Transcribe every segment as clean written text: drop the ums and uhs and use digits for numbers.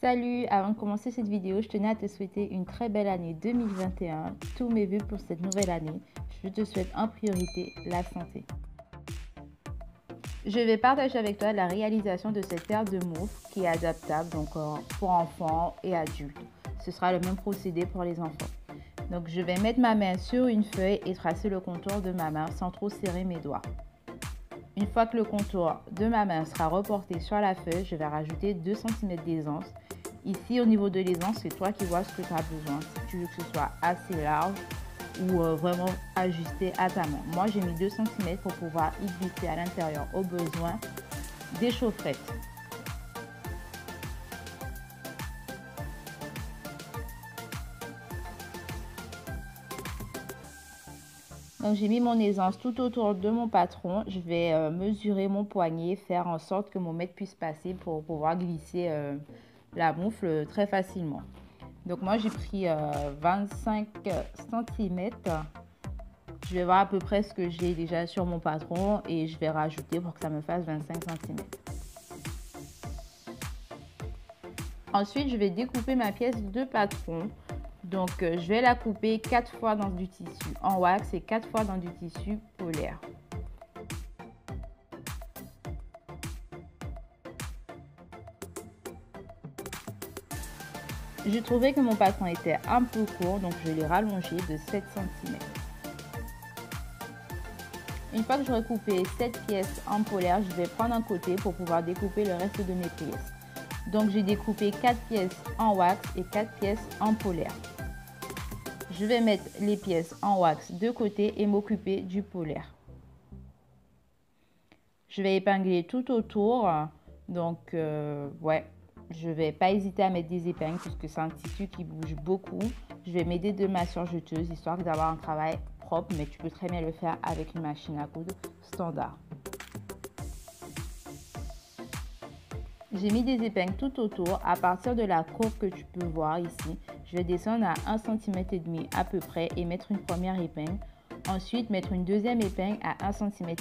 Salut, avant de commencer cette vidéo, je tenais à te souhaiter une très belle année 2021. Tous mes vœux pour cette nouvelle année. Je te souhaite en priorité la santé. Je vais partager avec toi la réalisation de cette paire de moufles qui est adaptable donc pour enfants et adultes. Ce sera le même procédé pour les enfants. Donc je vais mettre ma main sur une feuille et tracer le contour de ma main sans trop serrer mes doigts. Une fois que le contour de ma main sera reporté sur la feuille, je vais rajouter 2 cm d'aisance. Ici, au niveau de l'aisance, c'est toi qui vois ce que tu as besoin. Si tu veux que ce soit assez large ou vraiment ajusté à ta main. Moi, j'ai mis 2 cm pour pouvoir y glisser à l'intérieur au besoin des chaufferettes. Donc, j'ai mis mon aisance tout autour de mon patron. Je vais mesurer mon poignet, faire en sorte que mon mètre puisse passer pour pouvoir glisser la moufle très facilement. Donc moi j'ai pris 25 cm. Je vais voir à peu près ce que j'ai déjà sur mon patron et je vais rajouter pour que ça me fasse 25 cm. Ensuite je vais découper ma pièce de patron. Donc je vais la couper 4 fois dans du tissu en wax et 4 fois dans du tissu polaire. Je trouvais que mon patron était un peu court, donc je l'ai rallongé de 7 cm. Une fois que j'aurai coupé cette pièce en polaire, je vais prendre un côté pour pouvoir découper le reste de mes pièces. Donc j'ai découpé 4 pièces en wax et 4 pièces en polaire. Je vais mettre les pièces en wax de côté et m'occuper du polaire. Je vais épingler tout autour, donc je vais pas hésiter à mettre des épingles puisque c'est un tissu qui bouge beaucoup. Je vais m'aider de ma surjeteuse histoire d'avoir un travail propre, mais tu peux très bien le faire avec une machine à coudre standard. J'ai mis des épingles tout autour. À partir de la courbe que tu peux voir ici, je vais descendre à 1,5 cm à peu près et mettre une première épingle. Ensuite, mettre une deuxième épingle à 1,5 cm.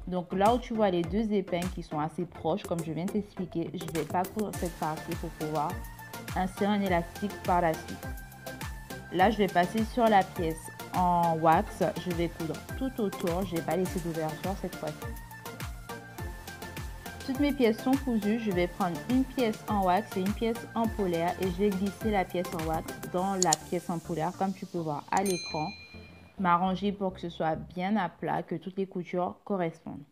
Donc là où tu vois les deux épingles qui sont assez proches, comme je viens de t'expliquer, je ne vais pas coudre cette partie pour pouvoir insérer un élastique par la suite. Là, je vais passer sur la pièce en wax. Je vais coudre tout autour. Je ne vais pas laisser d'ouverture cette fois-ci. Toutes mes pièces sont cousues. Je vais prendre une pièce en wax et une pièce en polaire et je vais glisser la pièce en wax dans la pièce en polaire comme tu peux voir à l'écran. M'arranger pour que ce soit bien à plat, que toutes les coutures correspondent.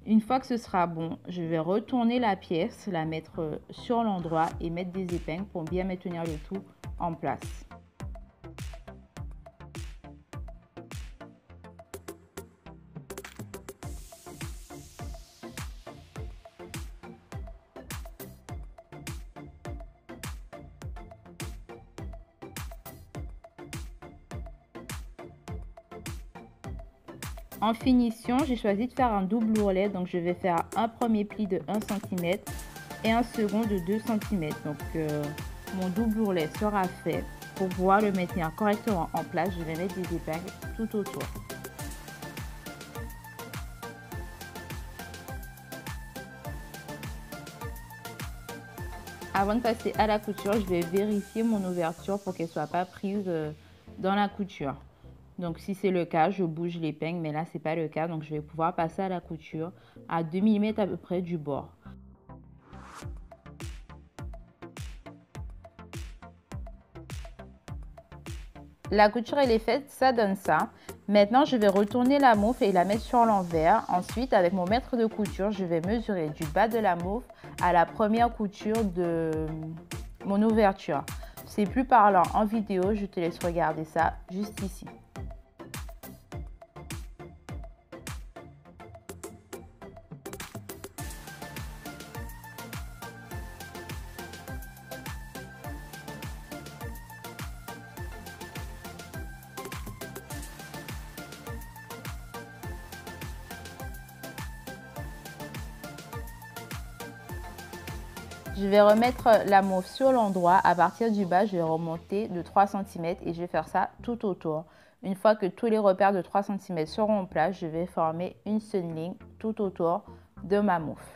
Une fois que ce sera bon, je vais retourner la pièce, la mettre sur l'endroit et mettre des épingles pour bien maintenir le tout en place. En finition, j'ai choisi de faire un double ourlet, donc je vais faire un premier pli de 1 cm et un second de 2 cm. Donc mon double ourlet sera fait. Pour pouvoir le maintenir correctement en place, je vais mettre des épingles tout autour. Avant de passer à la couture, je vais vérifier mon ouverture pour qu'elle ne soit pas prise dans la couture. Donc si c'est le cas, je bouge l'épingle, mais là c'est pas le cas, donc je vais pouvoir passer à la couture à 2 mm à peu près du bord. La couture elle est faite, ça donne ça. Maintenant je vais retourner la moufle et la mettre sur l'envers. Ensuite avec mon mètre de couture, je vais mesurer du bas de la moufle à la première couture de mon ouverture. C'est plus parlant en vidéo, je te laisse regarder ça juste ici. Je vais remettre la moufle sur l'endroit. À partir du bas, je vais remonter de 3 cm et je vais faire ça tout autour. Une fois que tous les repères de 3 cm seront en place, je vais former une seule ligne tout autour de ma moufle.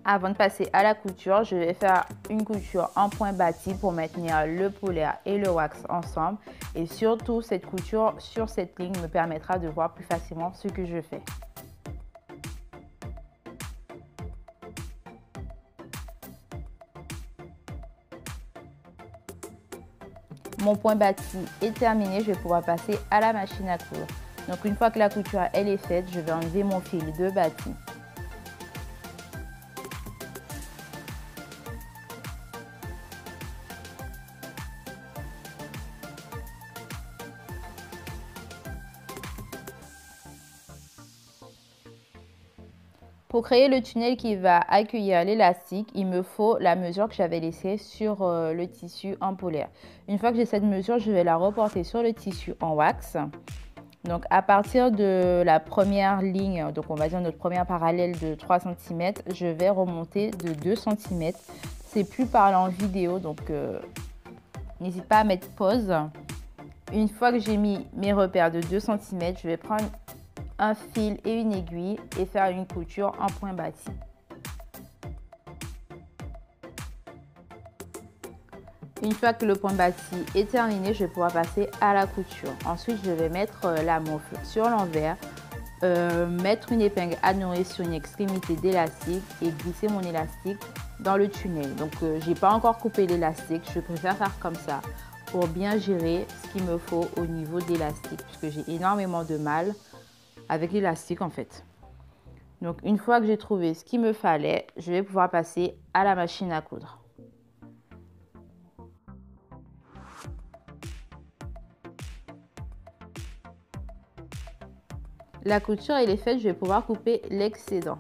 Avant de passer à la couture, je vais faire une couture en point battu pour maintenir le polaire et le wax ensemble. Et surtout, cette couture sur cette ligne me permettra de voir plus facilement ce que je fais. Mon point battu est terminé, je vais pouvoir passer à la machine à coudre. Donc une fois que la couture elle est faite, je vais enlever mon fil de battu. Pour créer le tunnel qui va accueillir l'élastique, il me faut la mesure que j'avais laissée sur le tissu en polaire. Une fois que j'ai cette mesure, je vais la reporter sur le tissu en wax. Donc à partir de la première ligne, donc on va dire notre première parallèle de 3 cm, je vais remonter de 2 cm. C'est plus parlant en vidéo, donc n'hésite pas à mettre pause. Une fois que j'ai mis mes repères de 2 cm, je vais prendre un fil et une aiguille et faire une couture en point battu. Une fois que le point battu est terminé, je vais pouvoir passer à la couture. Ensuite, je vais mettre la moufle sur l'envers, mettre une épingle à nourrir sur une extrémité d'élastique et glisser mon élastique dans le tunnel. Donc, j'ai pas encore coupé l'élastique, je préfère faire comme ça pour bien gérer ce qu'il me faut au niveau d'élastique puisque j'ai énormément de mal avec l'élastique en fait. Donc une fois que j'ai trouvé ce qu'il me fallait, je vais pouvoir passer à la machine à coudre. La couture elle est faite, je vais pouvoir couper l'excédent.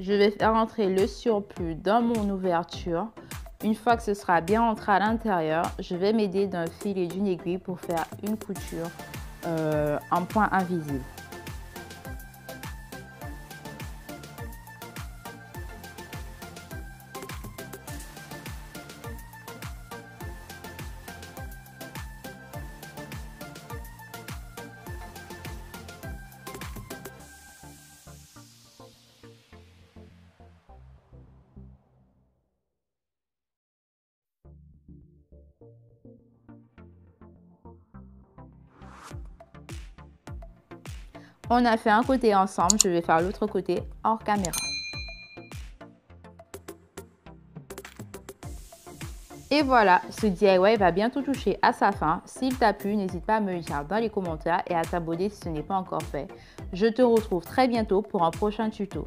Je vais faire entrer le surplus dans mon ouverture. Une fois que ce sera bien entré à l'intérieur, je vais m'aider d'un fil et d'une aiguille pour faire une couture en point invisible. On a fait un côté ensemble, je vais faire l'autre côté hors caméra. Et voilà, ce DIY va bientôt toucher à sa fin. S'il t'a plu, n'hésite pas à me le dire dans les commentaires et à t'abonner si ce n'est pas encore fait. Je te retrouve très bientôt pour un prochain tuto.